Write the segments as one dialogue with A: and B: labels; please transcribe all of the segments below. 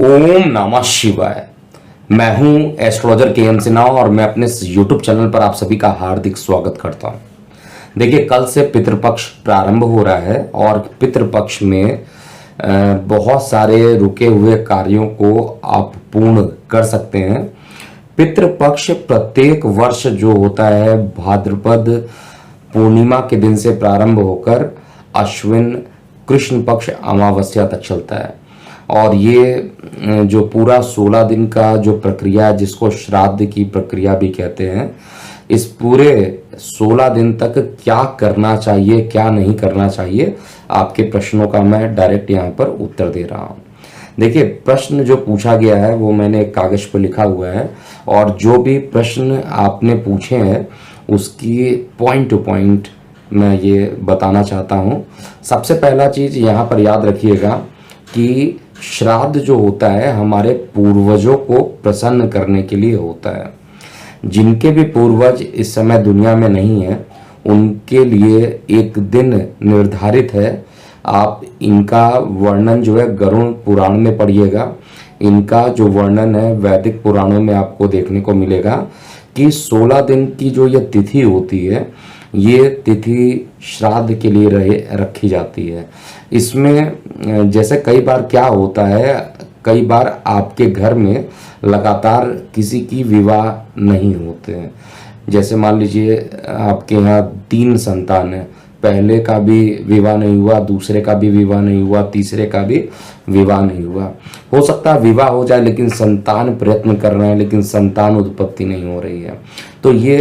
A: ओम नमः शिवाय। मैं हूं एस्ट्रोलॉजर के एम सिन्हा और मैं अपने यूट्यूब चैनल पर आप सभी का हार्दिक स्वागत करता हूं। देखिए, कल से पितृपक्ष प्रारंभ हो रहा है और पितृपक्ष में बहुत सारे रुके हुए कार्यों को आप पूर्ण कर सकते हैं। पितृपक्ष प्रत्येक वर्ष जो होता है भाद्रपद पूर्णिमा के दिन से प्रारंभ होकर अश्विन कृष्ण पक्ष अमावस्या तक चलता है और ये जो पूरा 16 दिन का जो प्रक्रिया है, जिसको श्राद्ध की प्रक्रिया भी कहते हैं, इस पूरे 16 दिन तक क्या करना चाहिए क्या नहीं करना चाहिए, आपके प्रश्नों का मैं डायरेक्ट यहाँ पर उत्तर दे रहा हूँ। देखिए, प्रश्न जो पूछा गया है वो मैंने एक कागज पर लिखा हुआ है और जो भी प्रश्न आपने पूछे हैं उसकी पॉइंट टू पॉइंट मैं ये बताना चाहता हूँ। सबसे पहला चीज़ यहाँ पर याद रखिएगा कि श्राद्ध जो होता है हमारे पूर्वजों को प्रसन्न करने के लिए होता है। जिनके भी पूर्वज इस समय दुनिया में नहीं है उनके लिए एक दिन निर्धारित है। आप इनका वर्णन जो है गरुड़ पुराण में पढ़िएगा। इनका जो वर्णन है वैदिक पुराणों में आपको देखने को मिलेगा कि 16 दिन की जो ये तिथि होती है, ये तिथि श्राद्ध के लिए रखी जाती है। इसमें जैसे कई बार क्या होता है, कई बार आपके घर में लगातार किसी की विवाह नहीं होते हैं। जैसे मान लीजिए आपके यहाँ 3 संतान है, पहले का भी विवाह नहीं हुआ, दूसरे का भी विवाह नहीं हुआ, तीसरे का भी विवाह नहीं हुआ। हो सकता है विवाह हो जाए लेकिन संतान प्रयत्न कर रहे हैं लेकिन संतान उत्पत्ति नहीं हो रही है। तो ये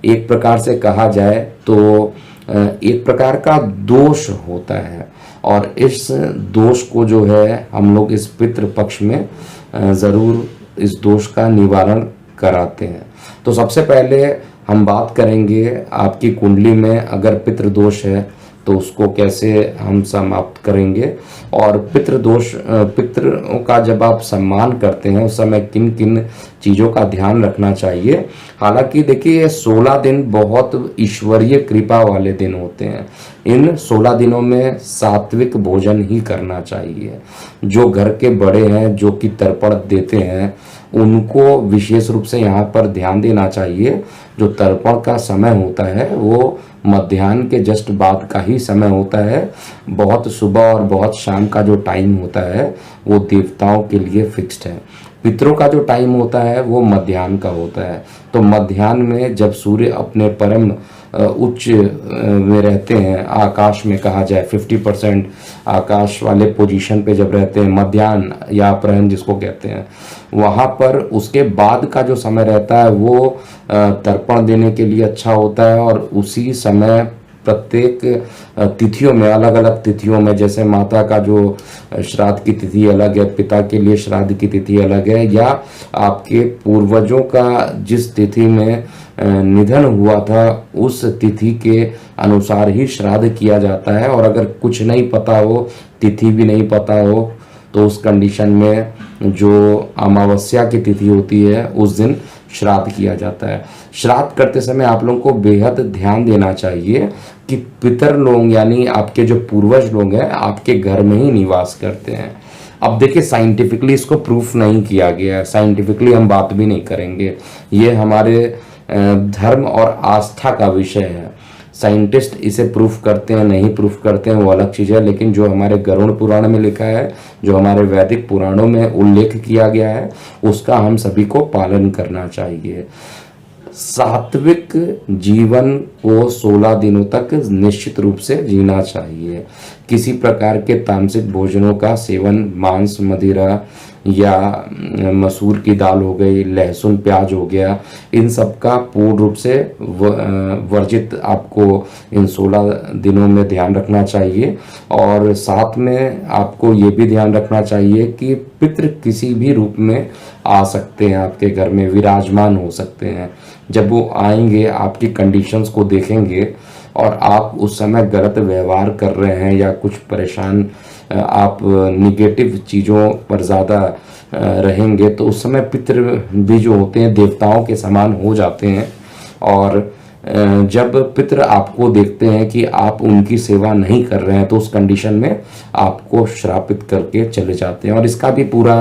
A: एक प्रकार से कहा जाए तो एक प्रकार का दोष होता है और इस दोष को जो है हम लोग इस पितृ पक्ष में ज़रूर इस दोष का निवारण कराते हैं। तो सबसे पहले हम बात करेंगे आपकी कुंडली में अगर पितृ दोष है तो उसको कैसे हम समाप्त करेंगे और पितरों का जब आप सम्मान करते हैं उस समय किन किन चीज़ों का ध्यान रखना चाहिए। हालांकि देखिए, ये 16 दिन बहुत ईश्वरीय कृपा वाले दिन होते हैं। इन 16 दिनों में सात्विक भोजन ही करना चाहिए। जो घर के बड़े हैं, जो कि तर्पण देते हैं, उनको विशेष रूप से यहाँ पर ध्यान देना चाहिए। जो तर्पण का समय होता है वो मध्याह्न के जस्ट बाद का ही समय होता है। बहुत सुबह और बहुत शाम का जो टाइम होता है वो देवताओं के लिए फिक्स्ड है। पितरों का जो टाइम होता है वो मध्याह्न का होता है। तो मध्याह्न में जब सूर्य अपने परम उच्च में रहते हैं, आकाश में कहा जाए 50% आकाश वाले पोजीशन पे जब रहते हैं, मध्याह्न या अपराह्न जिसको कहते हैं, वहाँ पर उसके बाद का जो समय रहता है वो तर्पण देने के लिए अच्छा होता है। और उसी समय प्रत्येक तिथियों में, अलग अलग तिथियों में, जैसे माता का जो श्राद्ध की तिथि अलग है, पिता के लिए श्राद्ध की तिथि अलग है, या आपके पूर्वजों का जिस तिथि में निधन हुआ था उस तिथि के अनुसार ही श्राद्ध किया जाता है। और अगर कुछ नहीं पता हो, तिथि भी नहीं पता हो, तो उस कंडीशन में जो अमावस्या की तिथि होती है उस दिन श्राद्ध किया जाता है। श्राद्ध करते समय आप लोगों को बेहद ध्यान देना चाहिए कि पितर लोग यानी आपके जो पूर्वज लोग हैं आपके घर में ही निवास करते हैं। अब देखिए, साइंटिफिकली इसको प्रूफ नहीं किया गया है, साइंटिफिकली हम बात भी नहीं करेंगे। ये हमारे धर्म और आस्था का विषय है। साइंटिस्ट इसे प्रूफ करते हैं नहीं प्रूफ करते हैं वो अलग चीज़ है, लेकिन जो हमारे गरुड़ पुराण में लिखा है, जो हमारे वैदिक पुराणों में उल्लेख किया गया है, उसका हम सभी को पालन करना चाहिए। सात्विक जीवन को 16 दिनों तक निश्चित रूप से जीना चाहिए। किसी प्रकार के तामसिक भोजनों का सेवन, मांस, मदिरा या मसूर की दाल हो गई, लहसुन प्याज हो गया, इन सब का पूर्ण रूप से वर्जित आपको इन 16 दिनों में ध्यान रखना चाहिए। और साथ में आपको ये भी ध्यान रखना चाहिए कि पितृ किसी भी रूप में आ सकते हैं, आपके घर में विराजमान हो सकते हैं। जब वो आएंगे आपकी कंडीशंस को देखेंगे और आप उस समय गलत व्यवहार कर रहे हैं या कुछ परेशान, आप निगेटिव चीज़ों पर ज़्यादा रहेंगे, तो उस समय पितृ भी जो होते हैं देवताओं के समान हो जाते हैं और जब पितृ आपको देखते हैं कि आप उनकी सेवा नहीं कर रहे हैं तो उस कंडीशन में आपको श्रापित करके चले जाते हैं। और इसका भी पूरा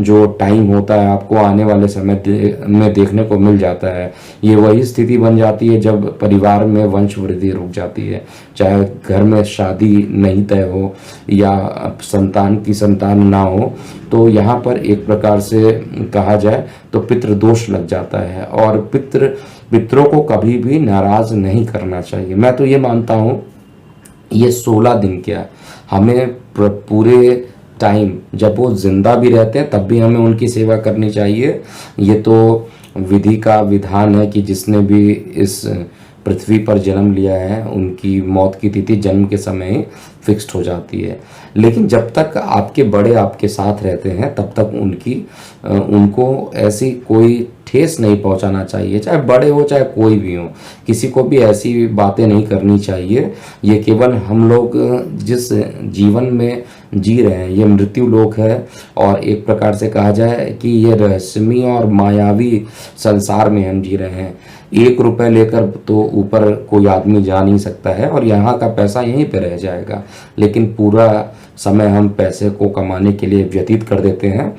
A: जो टाइम होता है आपको आने वाले समय में देखने को मिल जाता है। ये वही स्थिति बन जाती है जब परिवार में वंश वृद्धि रुक जाती है, चाहे घर में शादी नहीं तय हो या संतान की संतान ना हो, तो यहाँ पर एक प्रकार से कहा जाए तो पितृदोष लग जाता है। और पितरों को कभी भी नाराज नहीं करना चाहिए। मैं तो ये मानता हूँ ये 16 दिन क्या, हमें पूरे टाइम जब वो जिंदा भी रहते हैं तब भी हमें उनकी सेवा करनी चाहिए। ये तो विधि का विधान है कि जिसने भी इस पृथ्वी पर जन्म लिया है उनकी मौत की तिथि जन्म के समय ही फिक्स्ड हो जाती है। लेकिन जब तक आपके बड़े आपके साथ रहते हैं तब तक उनको ऐसी कोई ठेस नहीं पहुंचाना चाहिए, चाहे बड़े हो चाहे कोई भी हो, किसी को भी ऐसी बातें नहीं करनी चाहिए। ये केवल हम लोग जिस जीवन में जी रहे हैं ये मृत्यु लोक है, और एक प्रकार से कहा जाए कि ये रहस्यमय और मायावी संसार में हम जी रहे हैं। 1 रुपए लेकर तो ऊपर कोई आदमी जा नहीं सकता है और यहाँ का पैसा यहीं पे रह जाएगा, लेकिन पूरा समय हम पैसे को कमाने के लिए व्यतीत कर देते हैं।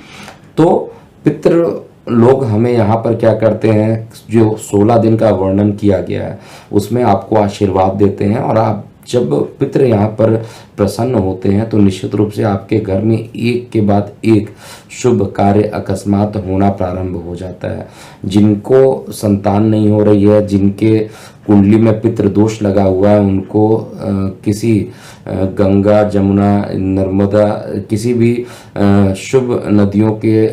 A: तो पितृ लोग हमें यहाँ पर क्या करते हैं, जो 16 दिन का वर्णन किया गया है उसमें आपको आशीर्वाद देते हैं। और आप जब पितृ यहाँ पर प्रसन्न होते हैं तो निश्चित रूप से आपके घर में एक के बाद एक शुभ कार्य अकस्मात होना प्रारंभ हो जाता है। जिनको संतान नहीं हो रही है, जिनके कुंडली में पितृ दोष लगा हुआ है, उनको किसी गंगा जमुना नर्मदा किसी भी शुभ नदियों के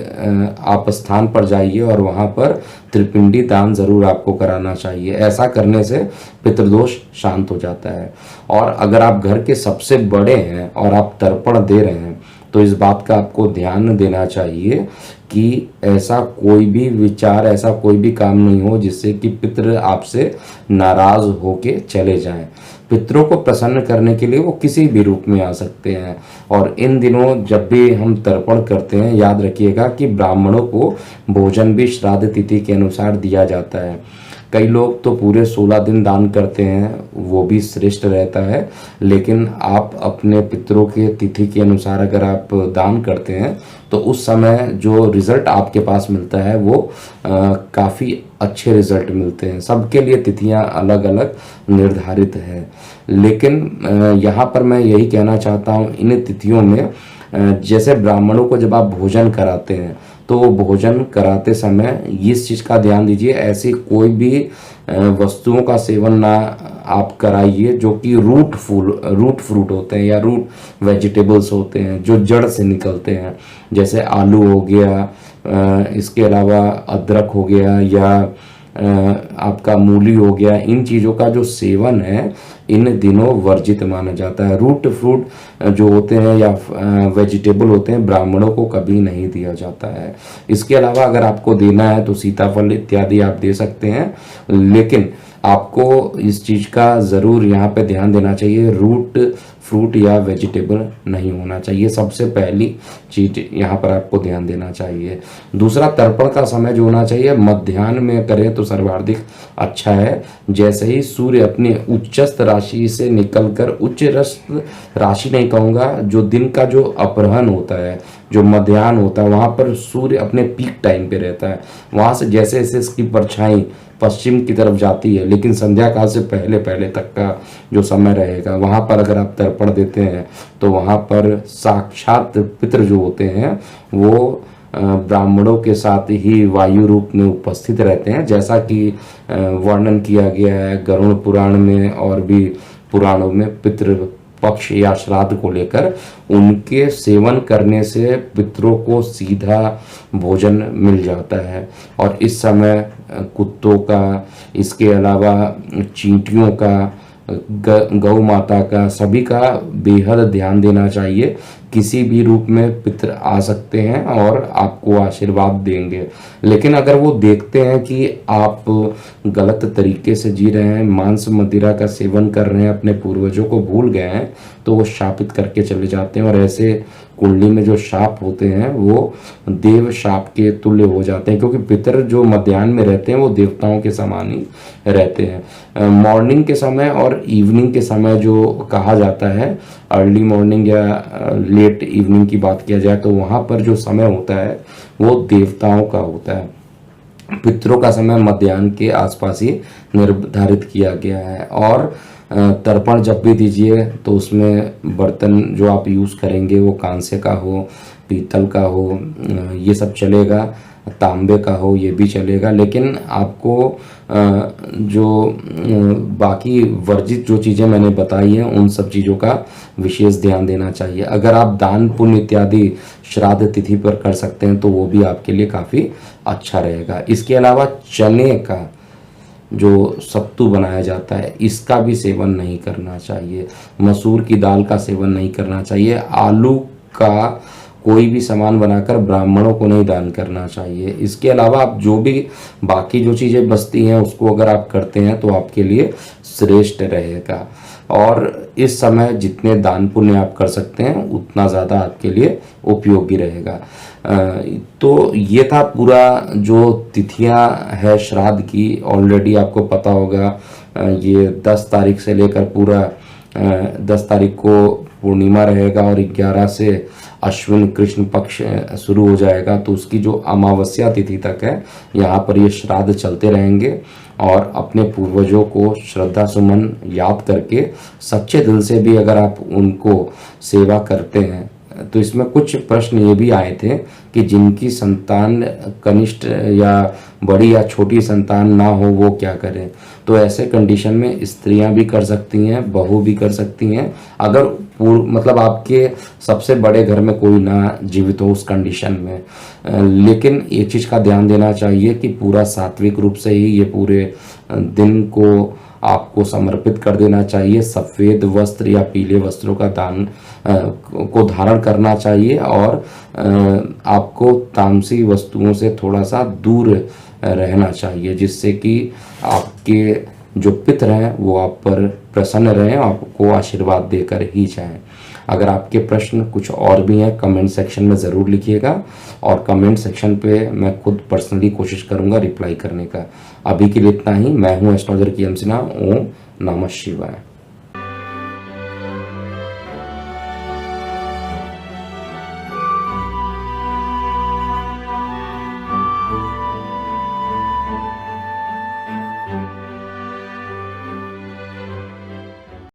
A: आप स्थान पर जाइए और वहाँ पर त्रिपिंडी दान जरूर आपको कराना चाहिए। ऐसा करने से पितृदोष शांत हो जाता है। और अगर आप घर के सबसे बड़े हैं और आप तर्पण दे रहे हैं तो इस बात का आपको ध्यान देना चाहिए कि ऐसा कोई भी विचार, ऐसा कोई भी काम नहीं हो जिससे कि पितृ आपसे नाराज होके चले जाएं। पितरों को प्रसन्न करने के लिए वो किसी भी रूप में आ सकते हैं। और इन दिनों जब भी हम तर्पण करते हैं याद रखिएगा कि ब्राह्मणों को भोजन भी श्राद्ध तिथि के अनुसार दिया जाता है। कई लोग तो पूरे 16 दिन दान करते हैं, वो भी श्रेष्ठ रहता है, लेकिन आप अपने पितरों के तिथि के अनुसार अगर आप दान करते हैं तो उस समय जो रिजल्ट आपके पास मिलता है वो काफ़ी अच्छे रिजल्ट मिलते हैं। सबके लिए तिथियां अलग अलग निर्धारित है, लेकिन यहाँ पर मैं यही कहना चाहता हूँ इन तिथियों में जैसे ब्राह्मणों को जब आप भोजन कराते हैं तो भोजन कराते समय इस चीज़ का ध्यान दीजिए, ऐसी कोई भी वस्तुओं का सेवन ना आप कराइए जो कि रूट फ्रूट होते हैं या रूट वेजिटेबल्स होते हैं जो जड़ से निकलते हैं, जैसे आलू हो गया, इसके अलावा अदरक हो गया या आपका मूली हो गया। इन चीज़ों का जो सेवन है इन दिनों वर्जित माना जाता है। रूट फ्रूट जो होते हैं या वेजिटेबल होते हैं ब्राह्मणों को कभी नहीं दिया जाता है। इसके अलावा अगर आपको देना है तो सीताफल इत्यादि आप दे सकते हैं, लेकिन आपको इस चीज़ का ज़रूर यहाँ पे ध्यान देना चाहिए, रूट फ्रूट या वेजिटेबल नहीं होना चाहिए। सबसे पहली चीज यहाँ पर आपको ध्यान देना चाहिए। दूसरा, तर्पण का समय जो होना चाहिए मध्याह्न में करें तो सर्वाधिक अच्छा है। जैसे ही सूर्य अपने उच्चस्थ राशि से निकलकर उच्च राशि नहीं कहूँगा, जो दिन का जो अपराह्न होता है, जो मध्याह्न होता है, वहाँ पर सूर्य अपने पीक टाइम पे रहता है। वहाँ से जैसे जैसे इसकी परछाई पश्चिम की तरफ जाती है, लेकिन संध्या काल से पहले पहले तक का जो समय रहेगा वहाँ पर अगर आप तर्पण देते हैं तो वहाँ पर साक्षात पितृ जो होते हैं वो ब्राह्मणों के साथ ही वायु रूप में उपस्थित रहते हैं, जैसा कि वर्णन किया गया है गरुड़ पुराण में और भी पुराणों में। पितृ पक्ष या श्राद्ध को लेकर उनके सेवन करने से पितरों को सीधा भोजन मिल जाता है। और इस समय कुत्तों का, इसके अलावा चींटियों का, गौ माता का, सभी का बेहद ध्यान देना चाहिए। किसी भी रूप में पितर आ सकते हैं और आपको आशीर्वाद देंगे, लेकिन अगर वो देखते हैं कि आप गलत तरीके से जी रहे हैं, मांस मदिरा का सेवन कर रहे हैं, अपने पूर्वजों को भूल गए हैं, तो वो शापित करके चले जाते हैं। और ऐसे कुंडली में जो शाप होते हैं वो देव शाप के तुल्य हो जाते हैं, क्योंकि पितर जो मध्याह्न में रहते हैं वो देवताओं के समान ही रहते हैं। मॉर्निंग के समय और इवनिंग के समय जो कहा जाता है, अर्ली मॉर्निंग या लेट इवनिंग की बात किया जाए, तो वहाँ पर जो समय होता है वो देवताओं का होता है। पितरों का समय मध्याह्न के आसपास ही निर्धारित किया गया है। और तर्पण जब भी दीजिए तो उसमें बर्तन जो आप यूज़ करेंगे वो कांसे का हो, पीतल का हो, ये सब चलेगा, तांबे का हो ये भी चलेगा। लेकिन आपको जो बाकी वर्जित जो चीज़ें मैंने बताई हैं उन सब चीज़ों का विशेष ध्यान देना चाहिए। अगर आप दान पुण्य इत्यादि श्राद्ध तिथि पर कर सकते हैं तो वो भी आपके लिए काफ़ी अच्छा रहेगा। इसके अलावा चने का जो सत्तू बनाया जाता है इसका भी सेवन नहीं करना चाहिए, मसूर की दाल का सेवन नहीं करना चाहिए, आलू का कोई भी सामान बनाकर ब्राह्मणों को नहीं दान करना चाहिए। इसके अलावा आप जो भी बाकी जो चीज़ें बचती हैं उसको अगर आप करते हैं तो आपके लिए श्रेष्ठ रहेगा। और इस समय जितने दान पुण्य आप कर सकते हैं उतना ज़्यादा आपके लिए उपयोगी रहेगा। तो ये था पूरा जो तिथियां है श्राद्ध की, ऑलरेडी आपको पता होगा। ये 10 तारीख से लेकर पूरा 10 तारीख को पूर्णिमा रहेगा और 11 से अश्विन कृष्ण पक्ष शुरू हो जाएगा, तो उसकी जो अमावस्या तिथि तक है यहाँ पर ये श्राद्ध चलते रहेंगे। और अपने पूर्वजों को श्रद्धा सुमन याद करके सच्चे दिल से भी अगर आप उनको सेवा करते हैं, तो इसमें कुछ प्रश्न ये भी आए थे कि जिनकी संतान कनिष्ठ या बड़ी या छोटी संतान ना हो वो क्या करें। तो ऐसे कंडीशन में स्त्रियां भी कर सकती हैं, बहू भी कर सकती हैं, अगर मतलब आपके सबसे बड़े घर में कोई ना जीवित हो उस कंडीशन में। लेकिन एक चीज़ का ध्यान देना चाहिए कि पूरा सात्विक रूप से ही ये पूरे दिन को आपको समर्पित कर देना चाहिए। सफ़ेद वस्त्र या पीले वस्त्रों का दान को धारण करना चाहिए और आपको तामसी वस्तुओं से थोड़ा सा दूर रहना चाहिए, जिससे कि आपके जो पितर हैं वो आप पर प्रसन्न रहें, आपको आशीर्वाद देकर ही जाएं। अगर आपके प्रश्न कुछ और भी हैं कमेंट सेक्शन में ज़रूर लिखिएगा, और कमेंट सेक्शन पे मैं खुद पर्सनली कोशिश करूँगा रिप्लाई करने का। अभी के लिए इतना ही। मैं हूँ एस्ट्रोलॉजर KM सिन्हा। ओम नमः शिवाय।